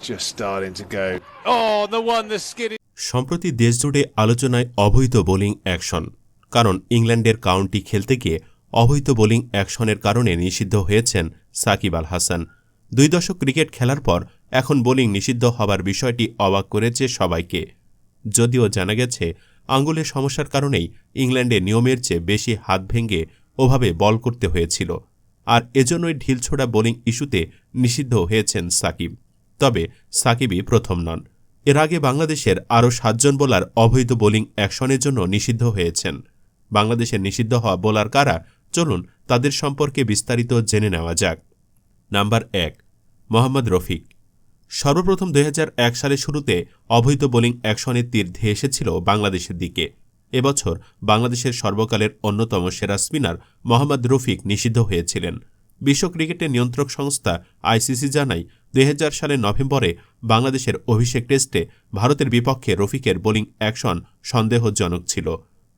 Just starting to go. Oh, the one, the skid. সম্প্রতি দেশজুড়ে আলোচনায় অবৈধ বোলিং অ্যাকশন। কারণ ইংল্যান্ডের কাউন্টি খেলতে গিয়ে অবৈধ বোলিং অ্যাকশনের কারণে নিষিদ্ধ হয়েছেন সাকিব আল হাসান। 2 দশক ক্রিকেট খেলার পর এখন বোলিং নিষিদ্ধ হবার বিষয়টি অবাক করেছে সবাইকে। যদিও জানা গেছে আঙুলের সমস্যার কারণেই ইংল্যান্ডে নিয়মের চেয়ে বেশি হাত ভেঙে ওভাবে বল করতে হয়েছিল, আর এজন্যই ঢিলছোড়া বোলিং ইস্যুতে নিষিদ্ধ হয়েছেন সাকিব। তবে সাকিবই প্রথম নন। এর আগে বাংলাদেশের আরও 7 জন বোলার অবৈধ বোলিং অ্যাকশনের জন্য নিষিদ্ধ হয়েছেন। বাংলাদেশের নিষিদ্ধ হওয়া বোলার কারা, চলুন তাদের সম্পর্কে বিস্তারিত জেনে নেওয়া যাক। নাম্বার 1, মোহাম্মদ রফিক। সর্বপ্রথম 2001 সালের শুরুতে অবৈধ বোলিং অ্যাকশনের তীর ধেয়ে এসেছিল বাংলাদেশের দিকে। এবছর বাংলাদেশের সর্বকালের অন্যতম সেরা স্পিনার মোহাম্মদ রফিক নিষিদ্ধ হয়েছিলেন। বিশ্ব ক্রিকেটের নিয়ন্ত্রক সংস্থা আইসিসি জানায় 2000 সালের নভেম্বরে বাংলাদেশের অভিষেক টেস্টে ভারতের বিপক্ষে রফিকের বোলিং অ্যাকশন সন্দেহজনক ছিল।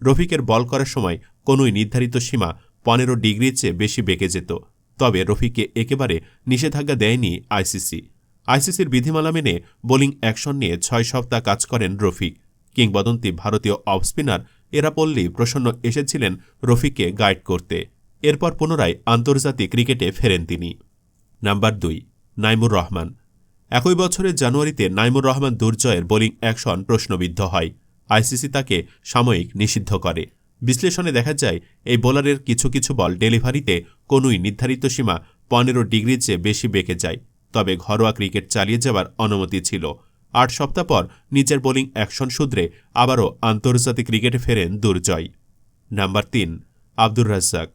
রফিকের বল করার সময় কোনোই নির্ধারিত সীমা 15 ডিগ্রির চেয়ে বেশি বেঁকে যেত। তবে রফিককে একেবারে নিষেধাজ্ঞা দেয়নি আইসিসি। আইসিসির বিধিমালা মেনে বোলিং অ্যাকশন নিয়ে 6 সপ্তাহ কাজ করেন রফিক। কিংবদন্তি ভারতীয় অফ স্পিনার এরা পল্লী প্রসন্ন এসেছিলেন রফিককে গাইড করতে। এরপর পুনরায় আন্তর্জাতিক ক্রিকেটে ফেরেন তিনি। নাম্বার 2, নাইমুর রহমান। একই বছরের জানুয়ারিতে নাইমুর রহমান দুর্জয়ের বোলিং অ্যাকশন প্রশ্নবিদ্ধ হয়। আইসিসি তাকে সাময়িক নিষিদ্ধ করে। বিশ্লেষণে দেখা যায় এই বোলারের কিছু কিছু বল ডেলিভারিতে কোনোই নির্ধারিত সীমা 15 ডিগ্রির চেয়ে বেশি বেঁকে যায়। তবে ঘরোয়া ক্রিকেট চালিয়ে যাওয়ার অনুমতি ছিল। 8 সপ্তাহ পর নিজের বোলিং অ্যাকশন শুধরে আবারও আন্তর্জাতিক ক্রিকেটে ফেরেন দুর্জয়। নাম্বার 3, আব্দুর রাজ্জাক।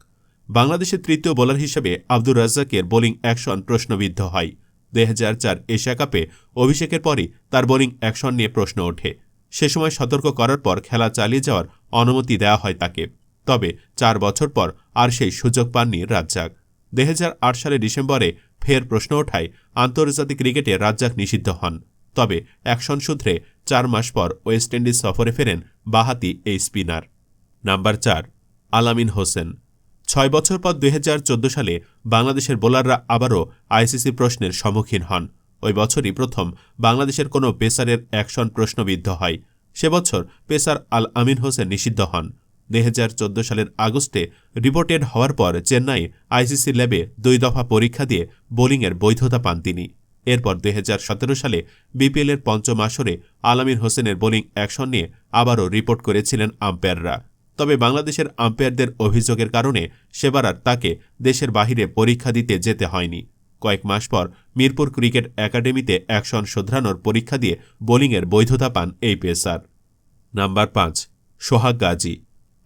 বাংলাদেশের তৃতীয় বোলার হিসেবে আব্দুর রাজ্জাকের বোলিং অ্যাকশন প্রশ্নবিদ্ধ হয়। 2004 এশিয়া কাপে অভিষেকের পরই তার বোলিং অ্যাকশন নিয়ে প্রশ্ন ওঠে। সে সময় সতর্ক করার পর খেলা চালিয়ে যাওয়ার অনুমতি দেওয়া হয় তাকে। তবে 4 বছর পর আর সেই সুযোগ পাননি রাজ্জাক। 2008 সালের ডিসেম্বরে ফের প্রশ্ন ওঠায় আন্তর্জাতিক ক্রিকেটে রাজ্জাক নিষিদ্ধ হন। তবে অ্যাকশন সূত্রে 4 মাস পর ওয়েস্ট ইন্ডিজ সফরে ফেরেন বাঁহাতি এই স্পিনার। নাম্বার 4, আল-আমিন হোসেন। 6 বছর পর 2014 সালে বাংলাদেশের বোলাররা আবারও আইসিসি প্রশ্নের সম্মুখীন হন। ওই বছরই প্রথম বাংলাদেশের কোনো পেসারের অ্যাকশন প্রশ্নবিদ্ধ হয়। সে বছর পেসার আল-আমিন হোসেন নিষিদ্ধ হন। 2014 সালের আগস্টে রিপোর্টেড হওয়ার পর চেন্নাই আইসিসি ল্যাবে 2 দফা পরীক্ষা দিয়ে বোলিংয়ের বৈধতা পান তিনি। এরপর 2017 সালে বিপিএলের 5ম আসরে আল-আমিন হোসেনের বোলিং অ্যাকশন নিয়ে আবারও রিপোর্ট করেছিলেন আম্পায়াররা। তবে বাংলাদেশের আম্পায়ারদের অভিযোগের কারণে সেবার আর তাকে দেশের বাহিরে পরীক্ষা দিতে যেতে হয়নি। কয়েক মাস পর মিরপুর ক্রিকেট একাডেমিতে অ্যাকশন শোধরানোর পরীক্ষা দিয়ে বোলিংয়ের বৈধতা পান এই পেসার। নাম্বার 5, সোহাগ গাজী।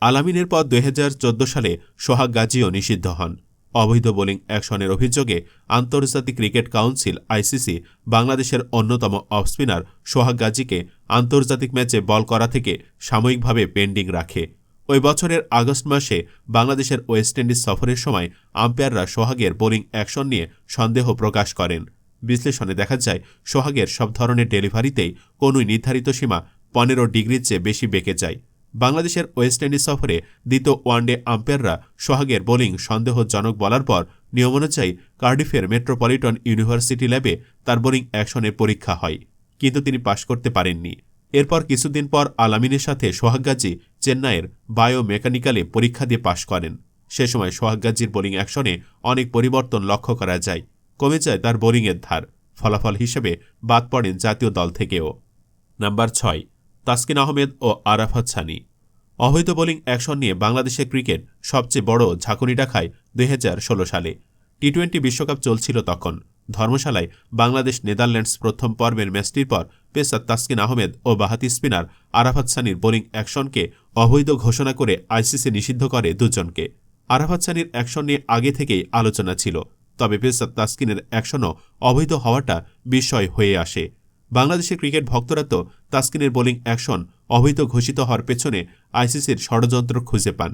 আল-আমিনের পর 2014 সালে সোহাগ গাজীও নিষিদ্ধ হন। অবৈধ বোলিং অ্যাকশনের অভিযোগে আন্তর্জাতিক ক্রিকেট কাউন্সিল আইসিসি বাংলাদেশের অন্যতম অফ স্পিনার সোহাগ গাজীকে আন্তর্জাতিক ম্যাচে বল করা থেকে সাময়িকভাবে পেন্ডিং রাখে। ওই বছরের আগস্ট মাসে বাংলাদেশের ওয়েস্ট ইন্ডিজ সফরের সময় আম্পায়াররা সোহাগের বোলিং অ্যাকশন নিয়ে সন্দেহ প্রকাশ করেন। বিশ্লেষণে দেখা যায় সোহাগের সব ধরনের ডেলিভারিতেই কোনোই নির্ধারিত সীমা 15 ডিগ্রির চেয়ে বেশি বেঁকে যায়। বাংলাদেশের ওয়েস্ট ইন্ডিজ সফরে দ্বিতীয় ওয়ানডে আম্পায়াররা সোহাগের বোলিং সন্দেহজনক বলার পর নিয়ম অনুযায়ী কার্ডিফের মেট্রোপলিটন ইউনিভার্সিটি ল্যাবে তার বোলিং অ্যাকশনের পরীক্ষা হয়, কিন্তু তিনি পাশ করতে পারেননি। এরপর কিছুদিন পর আল-আমিনের সাথে সোহাগ গাজী চেন্নাইয়ের বায়োমেকানিক্যালে পরীক্ষা দিয়ে পাশ করেন। সে সময় সোহাগ গাজীর বোলিং অ্যাকশনে অনেক পরিবর্তন লক্ষ্য করা যায়। কমে যায় তার বোলিংয়ের ধার। ফলাফল হিসেবে বাদ পড়েন জাতীয় দল থেকেও। নাম্বার 6, তাসকিন আহমেদ ও আরাফাত সানি। অবৈধ বোলিং অ্যাকশন নিয়ে বাংলাদেশের ক্রিকেট সবচেয়ে বড় ঝাঁকুনিটা খায় 2016 সালে। টি-20 বিশ্বকাপ চলছিল তখন। ধর্মশালায় বাংলাদেশ নেদারল্যান্ডস প্রথম পর্বের ম্যাচটির পর পেসার তাসকিন আহমেদ ও বাঁহাতি স্পিনার আরাফাত সানির বোলিং অ্যাকশনকে অবৈধ ঘোষণা করে আইসিসি নিষিদ্ধ করে 2 জনকে। আরাফাত সানির অ্যাকশন নিয়ে আগে থেকেই আলোচনা ছিল, তবে পেসার তাসকিনের অ্যাকশনও অবৈধ হওয়াটা বিস্ময় হয়ে আসে। বাংলাদেশের ক্রিকেট ভক্তরা তো তাসকিনের বোলিং অ্যাকশন অবৈধ ঘোষিত হওয়ার পেছনে আইসিসির ষড়যন্ত্র খুঁজে পান।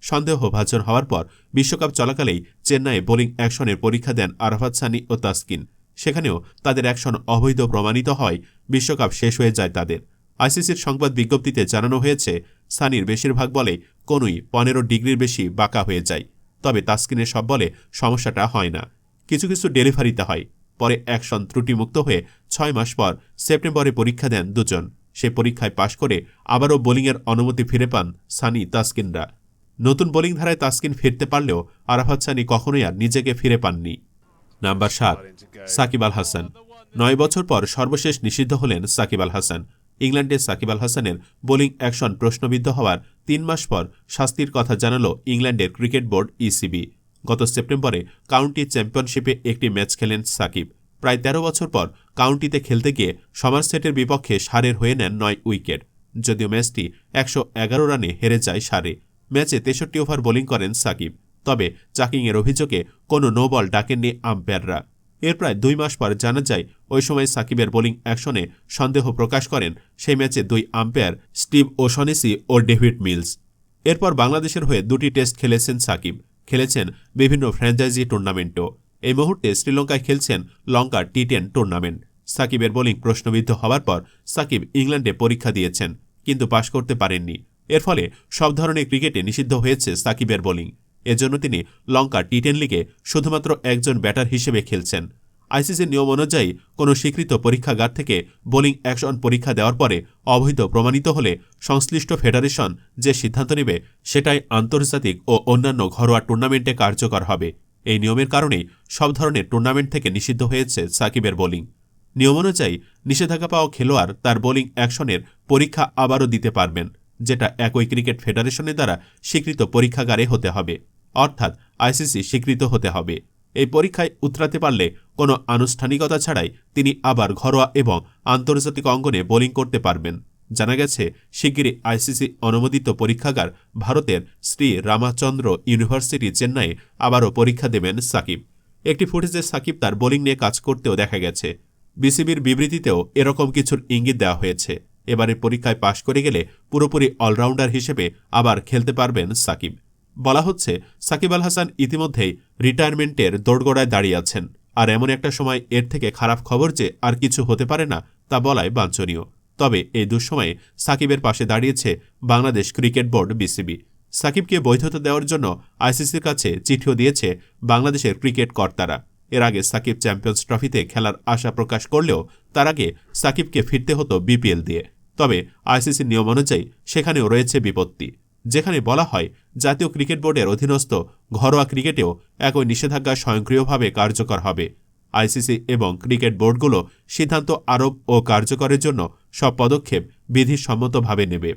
সন্দেহভাজন হওয়ার পর বিশ্বকাপ চলাকালেই চেন্নাইয়ে বোলিং অ্যাকশনের পরীক্ষা দেন আরাফাত সানি ও তাসকিন। সেখানেও তাদের অ্যাকশন অবৈধ প্রমাণিত হয়। বিশ্বকাপ শেষ হয়ে যায় তাদের। আইসিসির সংবাদ বিজ্ঞপ্তিতে জানানো হয়েছে সানির বেশিরভাগ বলে কোনোই 15 ডিগ্রির বেশি বাঁকা হয়ে যায়। তবে তাসকিনের সব বলে সমস্যাটা হয় না। কিছু কিছু ডেলিভারিতে হয়। পরে অ্যাকশন ত্রুটিমুক্ত হয়ে 6 মাস পর সেপ্টেম্বরে পরীক্ষা দেন দুজন। সে পরীক্ষায় পাশ করে আবারও বোলিংয়ের অনুমতি ফিরে পান সানি তাসকিনরা। নতুন বোলিং ধারায় তাসকিন ফিরতে পারলেও আরাফাত সানি কখনোই আর নিজেকে ফিরে পাননি। নাম্বার 7, সাকিব আল হাসান। 9 বছর পর সর্বশেষ নিষিদ্ধ হলেন সাকিব আল হাসান। ইংল্যান্ডে সাকিব আল হাসানের বোলিং অ্যাকশন প্রশ্নবিদ্ধ হওয়ার 3 মাস পর শাস্তির কথা জানাল ইংল্যান্ডের ক্রিকেট বোর্ড ইসিবি। গত সেপ্টেম্বরে কাউন্টি চ্যাম্পিয়নশিপে একটি ম্যাচ খেলেন সাকিব। প্রায় 13 বছর পর কাউন্টিতে খেলতে গিয়ে সমারসেটের বিপক্ষে সারের হয়ে নেন 9 উইকেট। যদিও ম্যাচটি 111 রানে হেরে যায় সারে। ম্যাচে 63 ওভার বোলিং করেন সাকিব। তবে চাকিংয়ের অভিযোগে কোনো নো বল ডাকেননি আম্পায়াররা। এর প্রায় 2 মাস পর জানা যায় ওই সময় সাকিবের বোলিং অ্যাকশনে সন্দেহ প্রকাশ করেন সেই ম্যাচে 2 আম্পায়ার স্টিভ ওশনেসি ও ডেভিড মিলস। এরপর বাংলাদেশের হয়ে 2টি টেস্ট খেলেছেন সাকিব। খেলেছেন বিভিন্ন ফ্র্যাঞ্চাইজি টুর্নামেন্টও। এই মুহূর্তে শ্রীলঙ্কায় খেলছেন লঙ্কা টি10 টুর্নামেন্ট। সাকিবের বোলিং প্রশ্নবিদ্ধ হওয়ার পর সাকিব ইংল্যান্ডে পরীক্ষা দিয়েছেন, কিন্তু পাশ করতে পারেননি। এর ফলে সব ধরনের ক্রিকেটে নিষিদ্ধ হয়েছে সাকিবের বোলিং। এজন্য তিনি লঙ্কা টি10 লিগে শুধুমাত্র একজন ব্যাটার হিসেবে খেলছেন। আইসিসির নিয়ম অনুযায়ী কোনো স্বীকৃত পরীক্ষাগার থেকে বোলিং অ্যাকশন পরীক্ষা দেওয়ার পরে অবৈধ প্রমাণিত হলে সংশ্লিষ্ট ফেডারেশন যে সিদ্ধান্ত নেবে সেটাই আন্তর্জাতিক ও অন্যান্য ঘরোয়া টুর্নামেন্টে কার্যকর হবে। এই নিয়মের কারণেই সব ধরনের টুর্নামেন্ট থেকে নিষিদ্ধ হয়েছে সাকিবের বোলিং। নিয়ম অনুযায়ী নিষেধাজ্ঞা পাওয়া খেলোয়াড় তার বোলিং অ্যাকশনের পরীক্ষা আবারও দিতে পারবেন, যেটা একই ক্রিকেট ফেডারেশনের দ্বারা স্বীকৃত পরীক্ষাগারে হতে হবে, অর্থাৎ আইসিসি স্বীকৃত হতে হবে। এই পরীক্ষায় উতরাতে পারলে কোনো আনুষ্ঠানিকতা ছাড়াই তিনি আবার ঘরোয়া এবং আন্তর্জাতিক অঙ্গনে বোলিং করতে পারবেন। জানা গেছে শিগগিরই আইসিসি অনুমোদিত পরীক্ষাগার ভারতের শ্রী রামাচন্দ্র ইউনিভার্সিটি চেন্নাইয়ে আবারও পরীক্ষা দেবেন সাকিব। একটি ফুটেজে সাকিব তার বোলিং নিয়ে কাজ করতেও দেখা গেছে। বিসিবির বিবৃতিতেও এরকম কিছুর ইঙ্গিত দেওয়া হয়েছে। এবারে পরীক্ষায় পাশ করে গেলে পুরোপুরি অলরাউন্ডার হিসেবে আবার খেলতে পারবেন সাকিব। বলা হচ্ছে সাকিব আল হাসান ইতিমধ্যেই রিটায়ারমেন্টের দোরগোড়ায় দাঁড়িয়ে আছেন। আর এমন একটা সময় এর থেকে খারাপ খবর যে আর কিছু হতে পারে না তা বলাই বাঞ্ছনীয়। তবে এই দুঃসময়ে সাকিবের পাশে দাঁড়িয়েছে বাংলাদেশ ক্রিকেট বোর্ড বিসিবি। সাকিবকে বৈধতা দেওয়ার জন্য আইসিসির কাছে চিঠিও দিয়েছে বাংলাদেশের ক্রিকেট কর্তারা। এর আগে সাকিব চ্যাম্পিয়ন্স ট্রফিতে খেলার আশা প্রকাশ করলেও তার আগে সাকিবকে ফিরতে হতো বিপিএল দিয়ে। তবে আইসিসির নিয়ম অনুযায়ী সেখানেও রয়েছে বিপত্তি, যেখানে বলা হয় জাতীয় ক্রিকেট বোর্ডের অধীনস্থ ঘরোয়া ক্রিকেটেও একই নিষেধাজ্ঞা স্বয়ংক্রিয়ভাবে কার্যকর হবে। আইসিসি এবং ক্রিকেট বোর্ডগুলো সিদ্ধান্ত আরোপ ও কার্যকরের জন্য সব পদক্ষেপ বিধিসম্মতভাবে নেবে।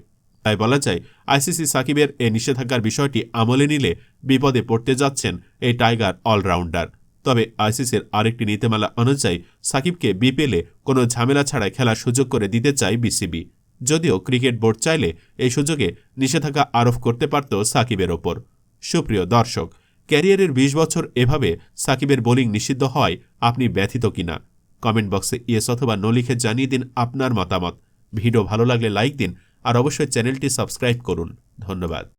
তাই বলা যায় আইসিসি সাকিবের এই নিষেধাজ্ঞার বিষয়টি আমলে নিলে বিপদে পড়তে যাচ্ছেন এই টাইগার অলরাউন্ডার। তবে আইসিসির আরেকটি নীতিমালা অনুযায়ী সাকিবকে বিপিএলে কোনো ঝামেলা ছাড়াই খেলার সুযোগ করে দিতে চায় বিসিবি। যদিও ক্রিকেট বোর্ড চাইলে এই সুযোগে নিষেধাজ্ঞা আরোপ করতে পারত সাকিবের ওপর। সুপ্রিয় দর্শক, ক্যারিয়ারের 20 বছর এভাবে সাকিবের বোলিং নিষিদ্ধ হওয়ায় আপনি ব্যথিত কিনা? কমেন্ট বক্সে ইয়েস অথবা নো লিখে জানিয়ে দিন আপনার মতামত। ভিডিও ভালো লাগলে লাইক দিন আর অবশ্যই চ্যানেলটি সাবস্ক্রাইব করুন। ধন্যবাদ।